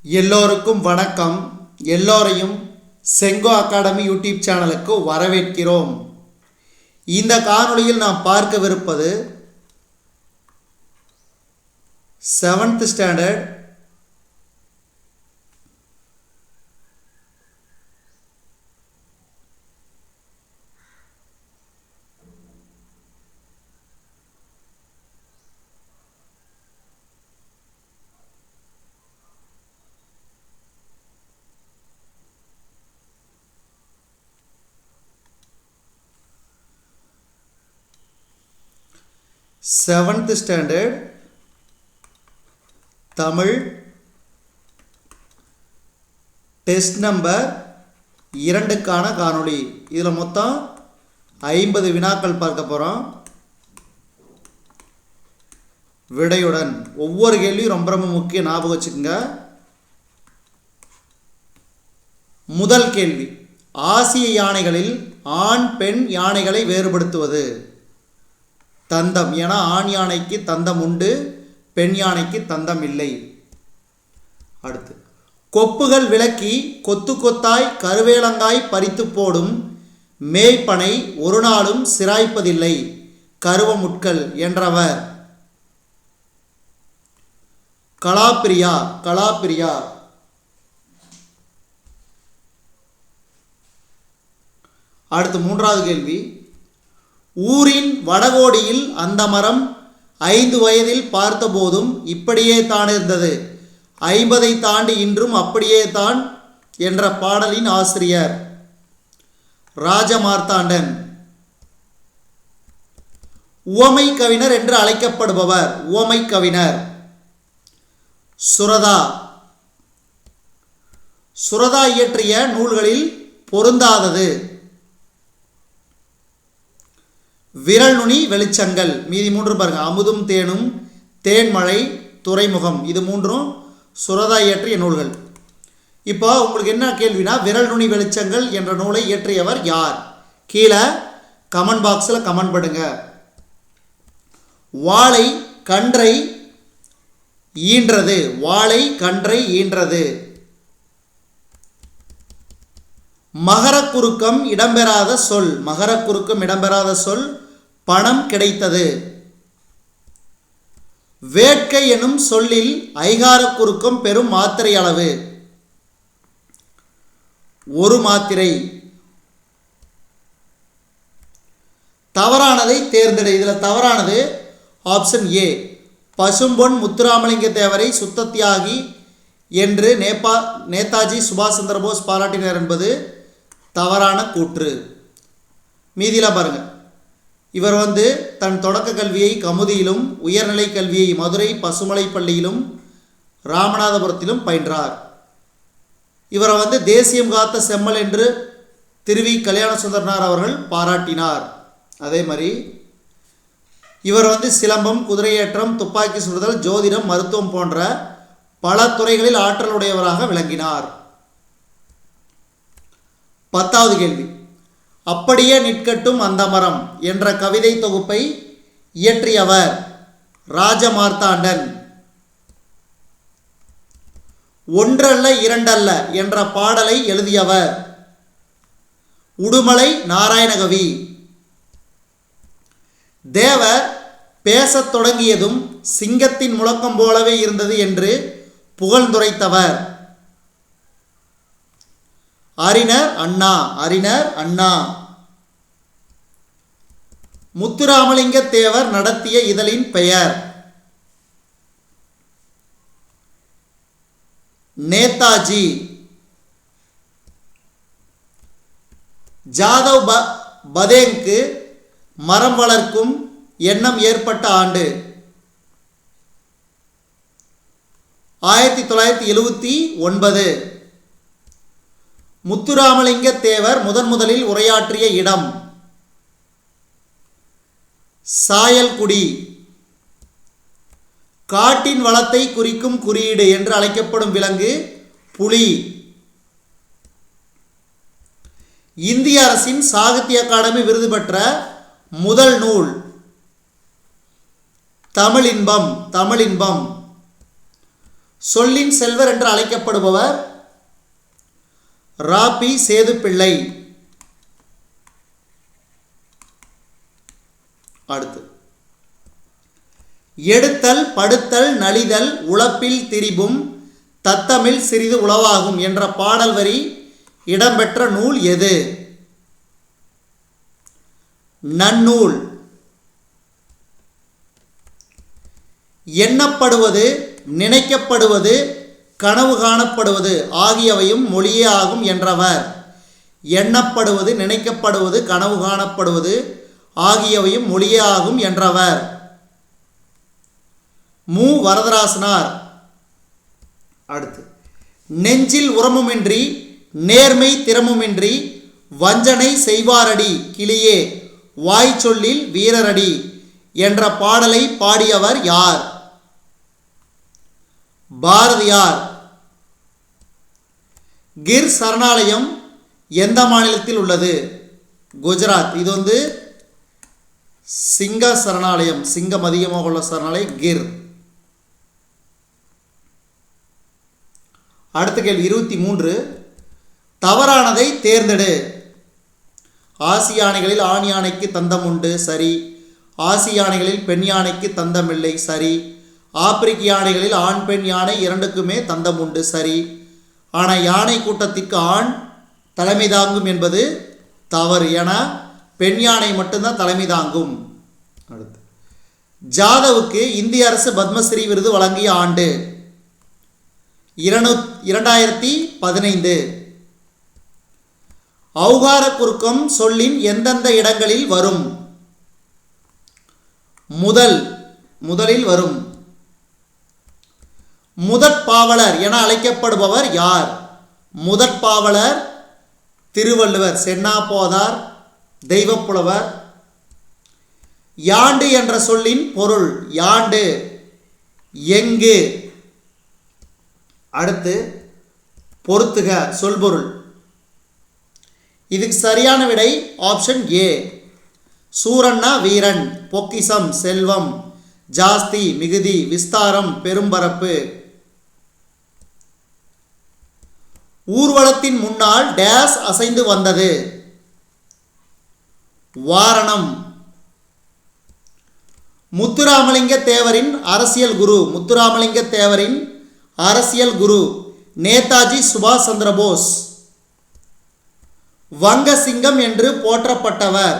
எல்லோருக்கும் வணக்கம். எல்லோரையும் செங்கோ அகாடமி யூடியூப் சேனலுக்கு வரவேற்கிறோம். இந்த காணொளியில் நாம் பார்க்கவிருப்பது 7th standard Tamil test number 2க்கான காணொளி. இதில் மொத்தம் 50 வினாக்கள் பார்க்க போகிறோம். விடையுடன் ஒவ்வொரு கேள்வியும் ரொம்ப ரொம்ப முக்கிய, ஞாபகம் வச்சுக்கோங்க. முதல் கேள்வி, ஆசிய யானைகளில் ஆண் பெண் யானைகளை வேறுபடுத்துவது. தந்தம். ஏன்னா ஆண் யானைக்கு தந்தம் உண்டு, பெண் யானைக்கு தந்தம் இல்லை. அடுத்து, கொப்புகள் விலக்கி கொத்து கொத்தாய் கருவேலங்காய் பறித்து போடும் மேய்ப்பனை ஒரு நாளும் சிராய்ப்பதில்லை கருவமுட்கள் என்றவர். கலாப்பிரியா. கலாப்பிரியா. அடுத்து மூன்றாவது கேள்வி, ஊரின் வடகோடியில் அந்த மரம் 5 வயதில் பார்த்தபோதும் இப்படியே தான் இருந்தது, 50 தாண்டி இன்றும் அப்படியே தான் என்ற பாடலின் ஆசிரியர். ராஜமார்த்தாண்டன். உவமை கவிஞர் என்று அழைக்கப்படுபவர். உவமை கவிஞர். சுரதா. சுரதா இயற்றிய நூல்களில் பொருந்தாதது. விரல் நுனி வெளிச்சங்கள். மீதி 3 பாருங்க, அமுதும் தேனும், தேன்மழை, துறைமுகம். இது 3ம் சுரதா இயற்றிய நூல்கள். இப்போ உங்களுக்கு என்ன கேள்வினா, விரல் நுனி வெளிச்சங்கள் என்ற நூலை இயற்றியவர் யார்? கீழே கமெண்ட் பாக்ஸில் கமெண்ட் பண்ணுங்க. வாளை கன்றை ஈன்றது. வாளை கன்றை ஈன்றது. மகரக்குறுக்கம் இடம்பெறாத சொல். மகரக்குறுக்கம் இடம்பெறாத சொல் பணம் கிடைத்தது. வேட்கை எனும் சொல்லில் ஐகார குறுக்கம் பெரும் மாத்திரை அளவு. ஒரு மாத்திரை. தவறானதை தேர்ந்தெடு. இதில் தவறானது ஆப்ஷன் ஏ. பசும்பொன் முத்துராமலிங்க தேவரை சுத்த தியாகி என்று நேதாஜி சுபாஷ் சந்திர போஸ் பாராட்டினார் என்பது தவறான கூற்று. மீதியில் பாருங்கள், இவர் தன் தொடக்க கல்வியை கமுதியிலும் உயர்நிலை கல்வியை மதுரை பசுமலை பள்ளியிலும் ராமநாதபுரத்திலும் பயின்றார். இவரை தேசியம் காத்த செம்மல் என்று திருவி கல்யாண சுந்தரனார் அவர்கள் பாராட்டினார். அதே மாதிரி இவர் சிலம்பம், குதிரையேற்றம், துப்பாக்கி சுடுதல், ஜோதிடம், மருத்துவம் போன்ற பல துறைகளில் ஆற்றலுடையவராக விளங்கினார். 10வது கேள்வி, அப்படியே நிற்கட்டும் அந்த மரம் என்ற கவிதை தொகுப்பை இயற்றியவர். ராஜமார்த்தாண்டன். ஒன்றல்ல இரண்டல்ல என்ற பாடலை எழுதியவர். உடுமலை நாராயணகவி. தேவர் பேசத் தொடங்கியதும் சிங்கத்தின் முழக்கம் போலவே இருந்தது என்று புகழ்ந்துரைத்தவர். அறிஞர் அண்ணா. அறிஞர் அண்ணா. முத்துராமலிங்க தேவர் நடத்திய இதழின் பெயர். நேதாஜி. ஜாதவ் பதேங்க்கு மரம் வளர்க்கும் எண்ணம் ஏற்பட்ட ஆண்டு 1979. முத்துராமலிங்க தேவர் முதலில் உரையாற்றிய இடம் சாயல்குடி. காட்டின் வளத்தை குறிக்கும் குறியீடு என்று அழைக்கப்படும் விலங்கு புலி. இந்திய அரசின் சாகித்ய அகாடமி விருது பெற்ற முதல் நூல் தமிழின்பம். தமிழின்பம். சொல்லின் செல்வர் என்று அழைக்கப்படுபவர் ராபி சேதுப்பிள்ளை. அடுத்து எடுத்தல் படுத்தல் நலிதல் உழப்பில் திரிபும் தத்தமிழ் சிறிது உளவாகும் என்ற பாடல் வரி இடம்பெற்ற நூல் எது? நன்னூல். எண்ணப்படுவது நினைக்கப்படுவது கனவு காணப்படுவது ஆகியவையும் மொழியே ஆகும் என்றவர். எண்ணப்படுவது நினைக்கப்படுவது கனவு காணப்படுவது ஆகியவையும் மொழியே ஆகும் என்றவர் மு. வரதராசனார். அடுத்து நெஞ்சில் உரமுமின்றி நேர்மை திறமுமின்றி வஞ்சனை செய்வாரடி கிளியே வாய் சொல்லில் வீரரடி என்ற பாடலை பாடியவர் யார்? பாரதியார். கிர் சரணாலயம் எந்த மாநிலத்தில் உள்ளது? குஜராத். இது சிங்க சரணாலயம், சிங்கம் அதிகமாக உள்ள சரணாலயம் கிர். அடுத்த கேள்வி 23. தவறானதை தேர்ந்தெடு. ஆசி யானைகளில் ஆண் யானைக்கு தந்தம் உண்டு, சரி. ஆசி யானைகளில் பெண் யானைக்கு தந்தம் இல்லை, சரி. ஆப்பிரிக்க யானைகளில் ஆண் பெண் யானை இரண்டுக்குமே தந்தம் உண்டு, சரி. ஆனால் யானை கூட்டத்திற்கு ஆண் தலைமை தாங்கும் என்பது தவறு. ஏன்னா பெண் யானை மட்டும்தான் தலைமை தாங்கும். அடுத்து ஜாதவுக்கு இந்திய அரசு பத்மஸ்ரீ விருது வழங்கிய ஆண்டு 2015. ஔகார குறுக்கம் சொல்லின் எந்தெந்த இடங்களில் வரும்? முதலில் வரும். முதற்பாவலர் என அழைக்கப்படுபவர் யார்? முதற்பாவலர் திருவள்ளுவர். சென்னா போதார் தெய்வப்புலவர். யாண்டு என்ற சொல்லின் பொருள்? யாண்டு எங்கு. அடுத்து பொறுத்துக சொல்பொருள். இதுக்கு சரியான விடை ஆப்ஷன் ஏ. சூரன்னா வீரன், பொக்கிசம் செல்வம், ஜாஸ்தி மிகுதி, விஸ்தாரம் பெரும்பரப்பு. ஊர்வலத்தின் முன்னால் டேஸ் அசைந்து வந்தது? வாரணம். முத்துராமலிங்க தேவரின் அரசியல் குரு. முத்துராமலிங்க தேவரின் அரசியல் குரு நேதாஜி சுபாஷ் சந்திர போஸ். வங்க சிங்கம் என்று போற்றப்பட்டவர்?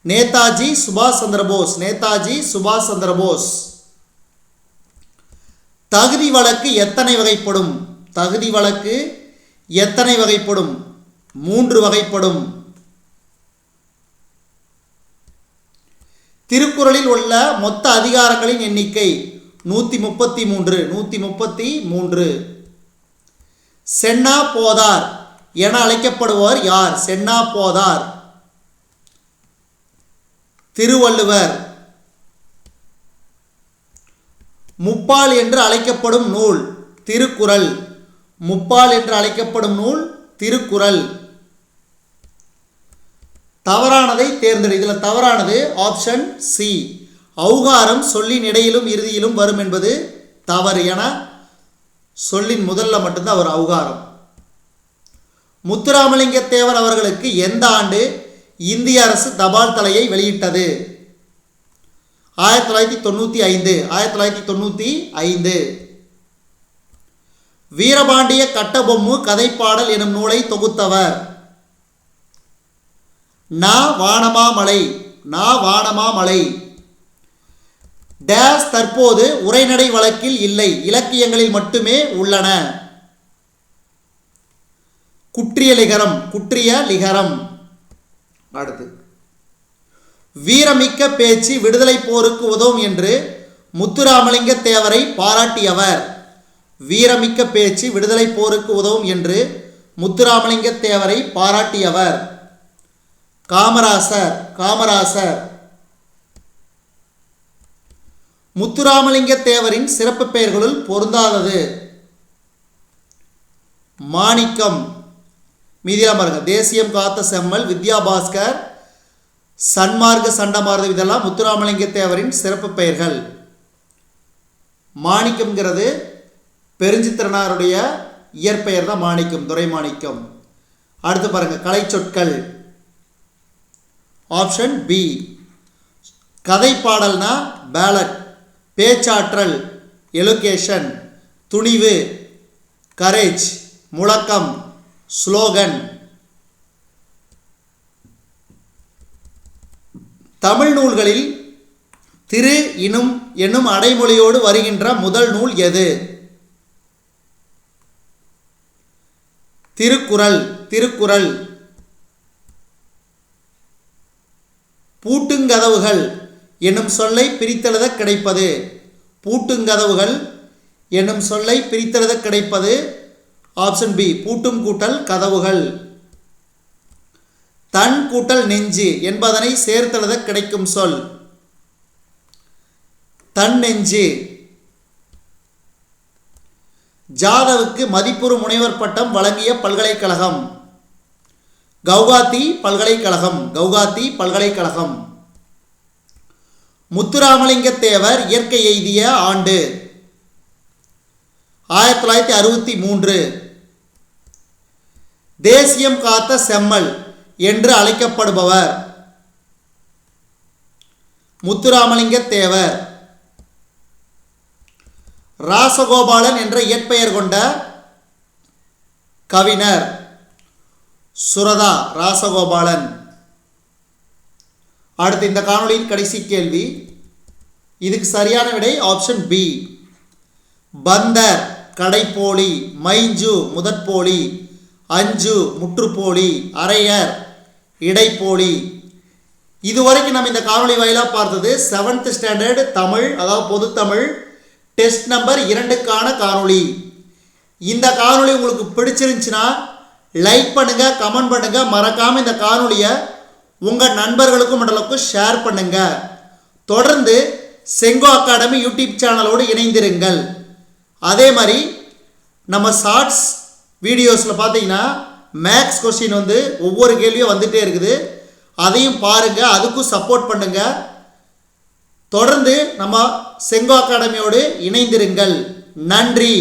நேதாஜி சுபாஷ் சந்திர போஸ். நேதாஜி சுபாஷ் சந்திர போஸ். தகுதி வழக்கு எத்தனை வகைப்படும்? தகுதி வழக்கு எத்தனை வகைப்படும்? 3 வகைப்படும். திருக்குறளில் உள்ள மொத்த அதிகாரங்களின் எண்ணிக்கை 133. 133. சென்னா போதார் என அழைக்கப்படுபவர் யார்? சென்னா போதார் திருவள்ளுவர். முப்பால் என்று அழைக்கப்படும் நூல்? திருக்குறள். முப்பால் என்று அழைக்கப்படும் நூல் திருக்குறள். தவறானதை தேர்ந்தெடு. இதில் தவறானது ஆப்ஷன் சி. ஔகாரம் சொல்லின் இடையிலும் இறுதியிலும் வரும் என்பது தவறு. என சொல்லின் முதல்ல மட்டும்தான் அவர் ஔகாரம். முத்துராமலிங்க தேவர் அவர்களுக்கு எந்த ஆண்டு இந்திய அரசு தபால் தலையை வெளியிட்டது? 1995. 1995. வீரபாண்டிய கட்டபொம்மு கதைப்பாடல் எனும் நூலை தொகுத்தவர்? நா. வானமாமலை. நா. வானமாமலை. டேஸ் தற்போது உரைநடை வழக்கில் இல்லை, இலக்கியங்களில் மட்டுமே உள்ளன? குற்றியலிகரம். குற்றியலிகரம். அடுத்து வீரமிக்க பேச்சு விடுதலை போருக்கு உதவும் என்று முத்துராமலிங்க தேவரை பாராட்டியவர்? வீரமிக்க பேச்சு விடுதலை போருக்கு உதவும் என்று முத்துராமலிங்க தேவரை பாராட்டியவர்? காமராசர். காமராசர். முத்துராமலிங்க தேவரின் சிறப்பு பெயர்களுள் பொருந்தாதது? மாணிக்கம். மீதியெல்லாம் பாருங்க. தேசியம் காத்த செம்மல், வித்யாபாஸ்கர், சன்மார்க்க சண்டமார்க்க, இதெல்லாம் முத்துராமலிங்க தேவரின் சிறப்பு பெயர்கள். மாணிக்கம்ங்கிறது பெருஞ்சித்திரனாருடைய இயற்பெயர் தான் மாணிக்கம், துரைமாணிக்கம். அடுத்து பாருங்க, கலை சொற்கள். Option B. கதை பாடல்னா பேலட், பேச்சாற்றல் எலோகேஷன், துணிவு கரேஜ், முழக்கம் ஸ்லோகன். தமிழ் நூல்களில் திரு என்னும் அடைமொழியோடு வருகின்ற முதல் நூல் எது? திருக்குறள். திருக்குறள். பூட்டுங்கதவுகள் என்னும் சொல்லை பிரித்தெழுத கிடைப்பது. பூட்டுங்கதவுகள் என்னும் சொல்லை பிரித்தெழுத கிடைப்பது ஆப்ஷன் பி. பூட்டும் கூட்டல் கதவுகள். தன் கூட்டல் நெஞ்சு என்பதனை சேர்த்தெழுத கிடைக்கும் சொல் தன் நெஞ்சு. ஜாதவுக்கு மதிப்புறு முனைவர் பட்டம் வழங்கிய பல்கலைக்கழகம் கவுகாத்தி பல்கலைக்கழகம். கவுகாத்தி பல்கலைக்கழகம். முத்துராமலிங்க தேவர் இயற்கை எய்திய ஆண்டு 1963. தேசியம் காத்த செம்மல் என்று அழைக்கப்படுபவர் முத்துராமலிங்க தேவர். ராசகோபாலன் என்ற இயற்பெயர் கொண்ட கவிஞர் சுரதா ராசகோபாலன். அடுத்து இந்த காணொளியின் கடைசி கேள்வி. இதுக்கு சரியான விடை ஆப்ஷன் பி. பந்தர் கடைப்போலி, மைஞ்சு முதற்போலி, அஞ்சு முற்றுப்போலி, அரையர் இடைப்போலி. இதுவரைக்கும் நம்ம இந்த காணொளி வாயிலாக பார்த்தது 7th ஸ்டாண்டர்ட் தமிழ், அதாவது பொதுத்தமிழ் டெஸ்ட் நம்பர் 2க்கான காணொளி. இந்த காணொளி உங்களுக்கு பிடிச்சிருந்துச்சுன்னா லைக் பண்ணுங்க, கமெண்ட் பண்ணுங்க, மறக்காம இந்த காணொளியை உங்க நண்பர்களுக்கும் மற்றவர்களுக்கும் ஷேர் பண்ணுங்க. தொடர்ந்து செங்கோ அகாடமி யூடியூப் சேனலோடு இணைந்திருங்கள். அதே மாதிரி நம்ம ஷார்ட்ஸ் வீடியோஸில் பார்த்தீங்கன்னா மேக்ஸ் கொஸ்டின் ஒவ்வொரு கேள்வியும் வந்துகிட்டே இருக்குது. அதையும் பாருங்கள், அதுக்கும் சப்போர்ட் பண்ணுங்கள். தொடர்ந்து நம்ம செங்கோ அகாடமியோடு இணைந்திருங்கள். நன்றி.